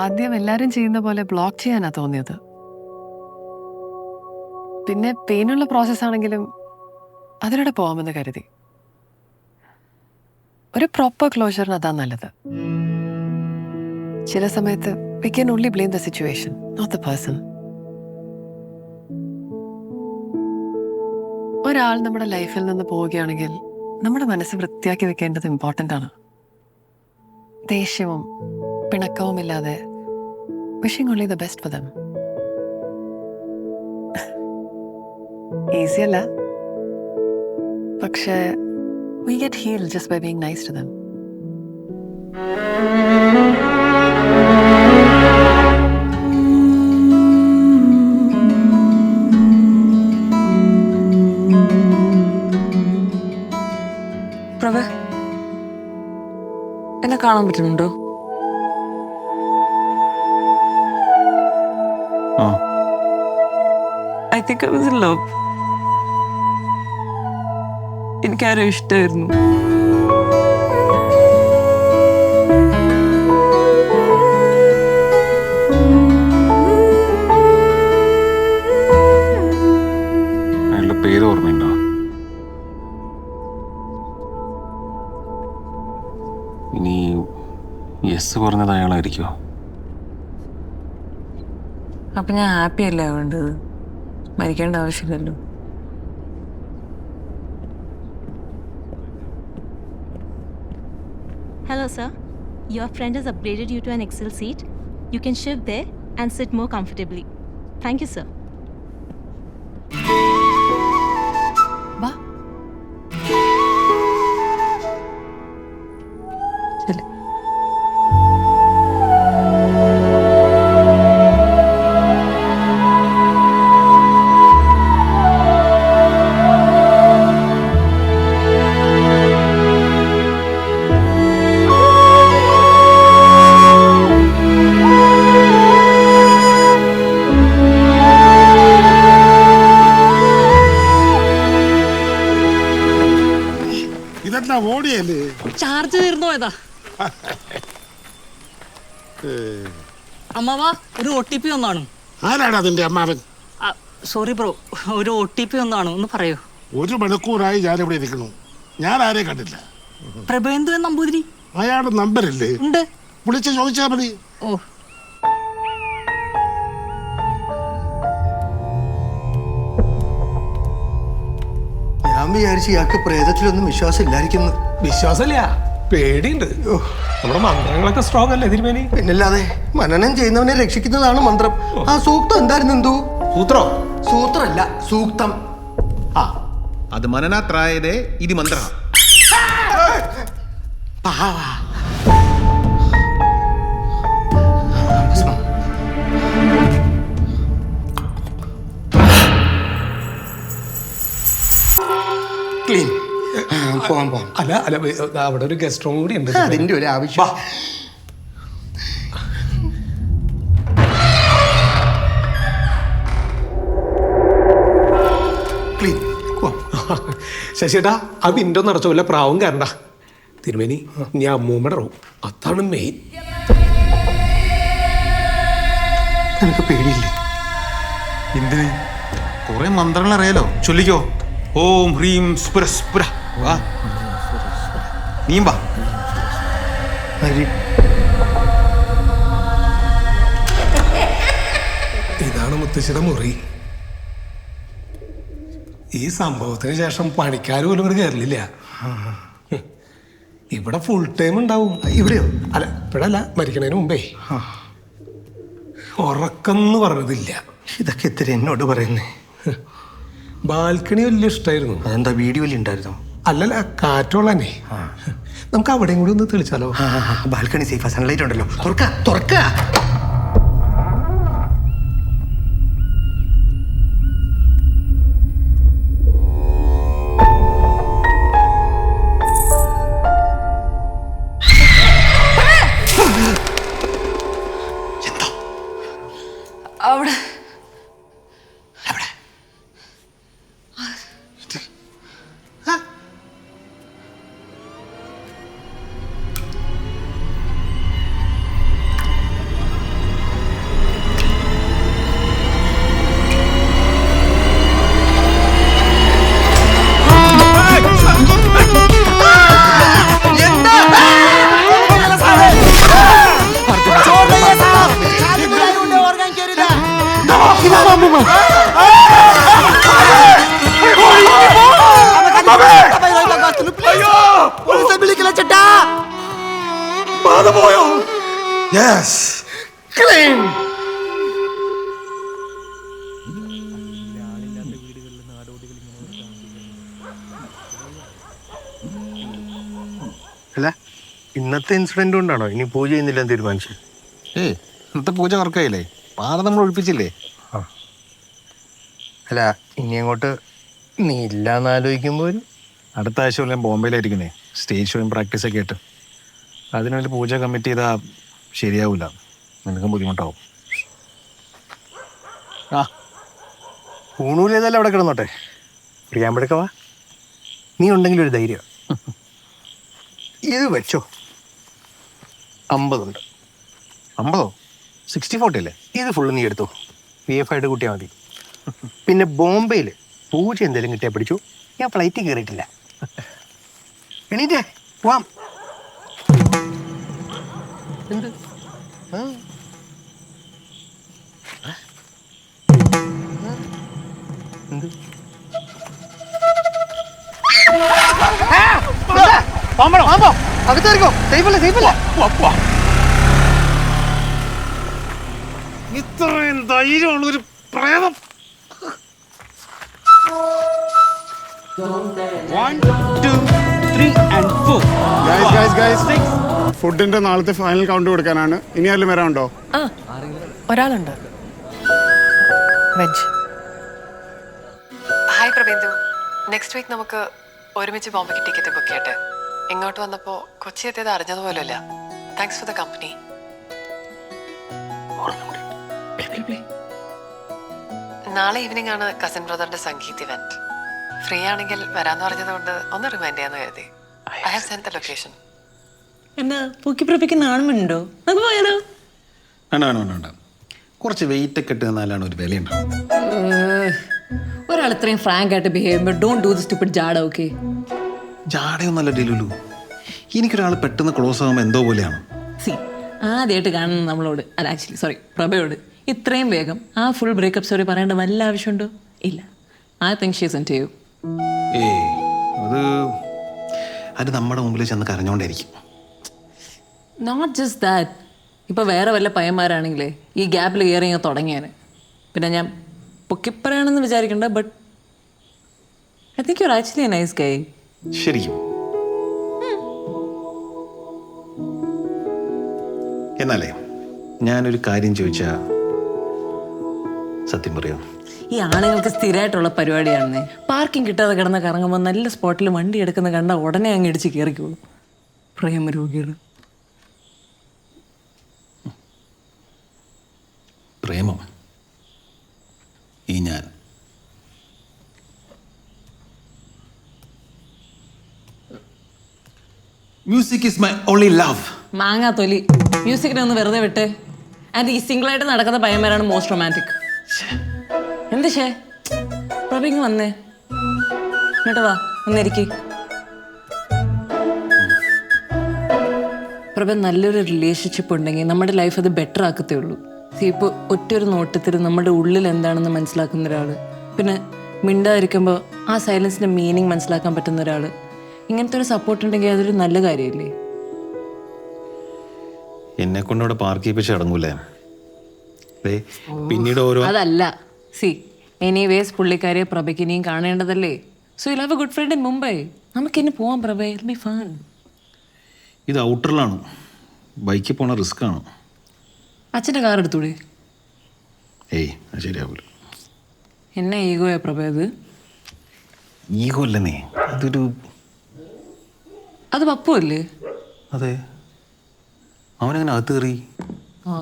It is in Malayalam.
ആദ്യം എല്ലാരും ചെയ്യുന്ന പോലെ ബ്ലോക്ക് ചെയ്യാനാ തോന്നിയത്. പിന്നെ പെയിനുള്ള പ്രോസസ് ആണെങ്കിലും അതിലൂടെ പോവാമെന്ന് കരുതി. ഒരു പ്രോപ്പർ ക്ലോഷറിന് അതാ നല്ലത്. ചില സമയത്ത് we can only blame the situation, not the person. ഒരാൾ നമ്മുടെ ലൈഫിൽ നിന്ന് പോവുകയാണെങ്കിൽ നമ്മുടെ മനസ്സ് വൃത്തിയാക്കി വെക്കേണ്ടത് ഇമ്പോർട്ടൻ്റ് ആണ്. ദേഷ്യവും പിണക്കവും ഇല്ലാതെ wishing only the best for them. Easy അല്ല, പക്ഷേ we get healed just by being nice to them. പ്രഭ, എന്നെ കാണാൻ പറ്റുന്നുണ്ടോ? I think I was in love. എനിക്കാരോ ഇഷ്ടമായിരുന്നു. അയാളുടെ പേര് ഓർമ്മയുണ്ടോ? ഇനി യെസ് പറഞ്ഞത് അയാളായിരിക്കുമോ? അപ്പൊ ഞാൻ ഹാപ്പി അല്ലേ വേണ്ടത്? മരിക്കേണ്ട ആവശ്യമില്ലല്ലോ. Hello, sir. Your friend has upgraded you to an Excel seat. You can shift there and sit more comfortably. Thank you, sir. വാ. ശരി. ഇതെന്താ ഓടിയല്ലേ? ചാർജ് തീർന്നു പോയതാ. അമ്മാവാ, ഒരു OTP ഒന്നാണ്. ആരാണ് അതിന്റെ അമ്മാവൻ? സോറി ബ്രോ, ഒരു OTP ഒന്നാണ്, ഒന്ന് പറയോ? 1 മണിക്കൂറായി ഞാനിവിടെ ഇരിക്കുന്നു. ഞാൻ ആരെ കണ്ടില്ല. പ്രഭേന്ദു നമ്പൂതിരി അയാളുടെ നമ്പറില്ലേ? ഉണ്ട്. വിളിച്ച് ചോദിച്ചാൽ മതി. ഓ, ഞാൻ വിചാരിച്ചു ഇയാൾക്ക് പ്രേതത്തിലൊന്നും വിശ്വാസം ഇല്ലായിരിക്കുന്നു. വിശ്വാസമില്ല, പേടിയുണ്ട്. നമ്മുടെ മന്ത്രങ്ങളൊക്കെ സ്ട്രോങ് അല്ലേ തിരുമേനി? പിന്നല്ലാതെ മനനം ചെയ്യുന്നവനെ രക്ഷിക്കുന്നതാണ് മന്ത്രം. ആ സൂക്തം എന്തായിരുന്നു? എന്തോ സൂത്രോ? സൂത്രല്ല, സൂക്തം. ആ, അത് മനനാത്രായതേ ഇത് മന്ത്ര. ക്ലീൻ. പോവാം. അല്ല അല്ല, അവിടെ ഒരു ഗസ്റ്റ് റൂം കൂടി ഉണ്ട്. അതിന്റെ ഒരു ആവശ്യം. ക്ലീൻ. ശശിയേട്ടാ, ആ വിൻഡോ നിറച്ച വല്ല പ്രാവും കാരണ്ട. തിരുമേനി, ഞാൻ അമ്മൂമ്മയുടെ റൂം, അതാണ് മെയിൻ. നിനക്ക് പേടിയില്ലേ? എന്തിന്? കുറെ മന്ത്രങ്ങൾ അറിയാലോ, ചൊല്ലിക്കോ. ഓം ഹ്രീം സ്പുര സ്പുര. വാ, നീയും വാ. ഇതാണ് മുത്തശ്ശിയുടെ മുറി. ഈ സംഭവത്തിന് ശേഷം പണിക്കാർ പോലും ഇവിടെ കയറില്ല. ഇവിടെ ഫുൾ ടൈം ഉണ്ടാവും. ഇവിടെയോ? അല്ല, ഇപ്പോഴല്ല, മരിക്കണതിന് മുമ്പേ. ഉറക്കെന്ന് പറഞ്ഞതില്ല. ഇതൊക്കെ എത്ര എന്നോട് പറയുന്നേ? ബാൽക്കണി വലിയ ഇഷ്ടമായിരുന്നു. അതെന്താ, വീഡിയോയിൽ ഉണ്ടായിരുന്നോ? അല്ലല്ല, കാറ്റുള്ളന്നെ. നമുക്ക് അവിടെയും കൂടി ഒന്ന് തെളിച്ചാലോ? ബാൽക്കണി സേഫാ, സൺലൈറ്റ് ഉണ്ടല്ലോ. തുറക്ക. അവിടെ ബാധ പോയോ? യെസ്. Claim. അല്ല ഇന്നത്തെ ഇൻസിഡന്റ് കൊണ്ടാണോ ഇനി പൂജ ചെയ്യുന്നില്ലെന്ന് തീരുമാനിച്ചത്? ഏയ് ഇന്നത്തെ പൂജ വർക്കായില്ലേ? പാറ നമ്മൾ ഒഴിപ്പിച്ചില്ലേ? അല്ല ഇനി അങ്ങോട്ട് നീ ഇല്ലാന്ന് ആലോചിക്കുമ്പോൾ അടുത്ത ആഴ്ച ഞാൻ ബോംബെയിലായിരിക്കുന്നേ, സ്റ്റേജ് ഷോയും പ്രാക്ടീസൊക്കെ ആയിട്ട്. അതിനുവേണ്ടി പൂജ കമ്മിറ്റ് ചെയ്താൽ ശരിയാവില്ല, നിനക്കും ബുദ്ധിമുട്ടാവും. ആ ഊണൂലേതല്ല അവിടെ കിടന്നോട്ടെ. പ്രിയാമ്പെടുക്കവാ, നീ ഉണ്ടെങ്കിൽ ഒരു ധൈര്യം. ഇത് വെച്ചോ, 50 ഉണ്ട്. 50? 60-40 അല്ലേ? ഇത് ഫുള്ള് നീ എടുത്തോ, PF ആയിട്ട് കൂട്ടിയാൽ മതി. പിന്നെ ബോംബെയിൽ പൂജ എന്തെങ്കിലും കിട്ടിയാൽ പിടിച്ചു, ഞാൻ ഫ്ലൈറ്റിൽ കയറിയിട്ടില്ല. എണീറ്റേ പോവാം. എന്ത് ആ? എന്ത് അകത്തേറിക്കോ, സേഫല്ലേ സേഫല്ലേ. ഇത്രയും ധൈര്യമുള്ള ഒരു പ്രേതം. ഫുഡിന്റെ നാളത്തെ ഫൈനൽ കൗണ്ട് കൊടുക്കാനാണ്. ഇനി ആരെങ്കിലും വരാനുണ്ടോ? ആ ഒരാളുണ്ട്, വെജ്. ഹായ് പ്രബിന്ദു, നെക്സ്റ്റ് വീക്ക് നമുക്ക് ഒരുമിച്ച് ബോംബെക്ക് ടിക്കറ്റ് ബുക്ക് ചെയ്യട്ടെ. ഇങ്ങോട്ട് വന്നപ്പോൾ കൊച്ചി എത്തിയത് അറിഞ്ഞതുപോലല്ല. Thanks for the company. നാളെ ഈവനിങ് ആണ് കസിൻ ബ്രദറിന്റെ സംഗീത് ഇവന്റ്. ഫ്രീ ആണെങ്കിൽ വരാന്ന് പറഞ്ഞതുകൊണ്ട് ഒന്ന് റിമൈൻഡ് ചെയ്യാന്ന് കരുതി. I have send the location. എന്നാ പൂക്കി പ്രപ്പിക്ക് നാണമുണ്ടോ? നമുക്ക് പോയാലോ? വേണ്ട വേണ്ട വേണ്ട വേണ്ട, കുറച്ച് വെയിറ്റ് ഒക്കെ ഇട്ട് നിന്നാലാണ് ഒരു വിലയുണ്ടാവും. ഒരാൾ ഇത്രയും ഫ്രാങ്ക് ആയിട്ട് ബിഹേവ് ചെയ്യുമ്പോൾ ഡോണ്ട് ഡു ദി സ്റ്റുപ്പിഡ് ജാഡ. ഓക്കെ, ജാടയൊന്നല്ല ഡിലുലു, എനിക്കൊരാൾ പെട്ടെന്ന് ക്ലോസ് ആകുമ്പോൾ എന്തോ പോലെയാണ്. സി ആദ്യമായിട്ട് കാണുന്ന നമ്മളോട്, അല്ല ആക്ച്വലി സോറി പ്രഭയോട് ഇത്രയും വേഗം ആ ഫുൾ ബ്രേക്കപ്പ് സ്റ്റോറി പറയേണ്ട വല്ല ആവശ്യമുണ്ടോ? ഇല്ല. I think she is into you. ഏയ് അത് നമ്മുടെ മുമ്പിൽ ചെന്ന് കരഞ്ഞോണ്ടായിരിക്കും. നോട്ട് ജസ്റ്റ് ദാറ്റ്, ഇപ്പോൾ വേറെ വല്ല പയ്യന്മാരാണെങ്കിലേ ഈ ഗ്യാപ്പിൽ കയറി തുടങ്ങിയാന്. പിന്നെ ഞാൻ പൊക്കിപ്പറയാണെന്ന് വിചാരിക്കണ്ട, but I think you are actually A nice ഗൈ. ശരിക്കും? എന്നാലേ ഞാനൊരു കാര്യം ചോദിച്ചാ സത്യം പറയാം? ഈ ആണുങ്ങൾക്ക് സ്ഥിരമായിട്ടുള്ള പരിപാടിയാണെന്നേ. പാർക്കിംഗ് കിട്ടാതെ കിടന്ന് കറങ്ങുമ്പോൾ നല്ല സ്പോട്ടിൽ വണ്ടി എടുക്കുന്ന കണ്ട ഉടനെ അങ്ങ് ഇടിച്ച് കയറിക്കോളൂ. പ്രേമരോഗികൾ. പ്രേമം ഈ ഞാൻ music is my only love. മാങ്ങാ തൊലി. മ്യൂസിക്കിനെ ഒന്ന് വെറുതെ വിട്ട്. ആൻഡ് ഈ സിംഗിളായിട്ട് നടക്കുന്ന പയ്യന്മാരാണ് മോസ്റ്റ് റൊമാൻറ്റിക്. എന്ത് ഷേ പ്രഭിങ് വന്നേ, എന്നിട്ട് വാ ഒന്നിരിക്കി. പ്രഭ, നല്ലൊരു റിലേഷൻഷിപ്പ് ഉണ്ടെങ്കിൽ നമ്മുടെ ലൈഫ് അത് ബെറ്റർ ആക്കത്തേ ഉള്ളൂ. ഇപ്പോൾ ഒറ്റൊരു നോട്ടത്തിൽ നമ്മുടെ ഉള്ളിൽ എന്താണെന്ന് മനസ്സിലാക്കുന്ന ഒരാൾ, പിന്നെ മിണ്ടാതിരിക്കുമ്പോൾ ആ സൈലൻസിൻ്റെ മീനിങ് മനസ്സിലാക്കാൻ പറ്റുന്ന ഒരാൾ, ഇങ്ങനത്തെ ഒരു സപ്പോർട്ട് ഉണ്ടെങ്കിൽ അതൊരു നല്ല കാര്യമല്ലേ? എന്നെ കൊണ്ടവിടെ പാർക്ക് ചെയ്യിപ്പിച്ച് അടങ്ങൂലേ? പിന്നീട് ഓരോ അതല്ല, സി എനിവേസ് പുള്ളിക്കാരിയെ പ്രഭയ്ക്ക് ഇനിയും കാണേണ്ടതല്ലേ. So you have a good friend in Mumbai. നമുക്കിനി പോവാം പ്രഭ, ഇറ്റ് ബി ഫൺ. ഇത് ഔട്ടറിലാണ്, ബൈക്കിൽ പോണ റിസ്ക് ആണ്. അച്ഛൻ്റെ കാർ എടുത്തൂടെ? ഏയ് അത് ശരിയാവില്ല. എന്നെ ഈഗോയാ പ്രഭ അത്? ഈഗോ അല്ലെന്നേ, അതൊരു അത് പപ്പു അല്ലേ? അതെ, അവനങ്ങനെ അകത്ത് കയറി. ആ